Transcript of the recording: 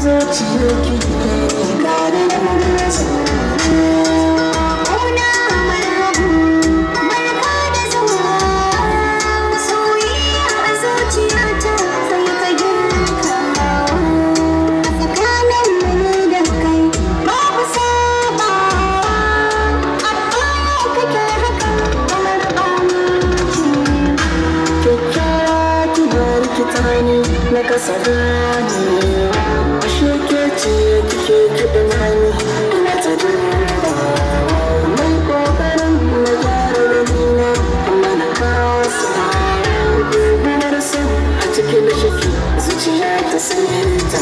zuciyarki gare da marasa Ƙauna marhabu barka da zuwa soyayya a zuciyata sai ka girka tsakanin mu da kai babu saba amma kake haka kamar ɓaci kyakkyawa kina rikita ni na kasa gane ashe ke ce kike kiɗin hani ina ta duba mai ƙoƙarin na gyara ramina amma na kasa guguwar san a cikin shiki zuciya ta sanita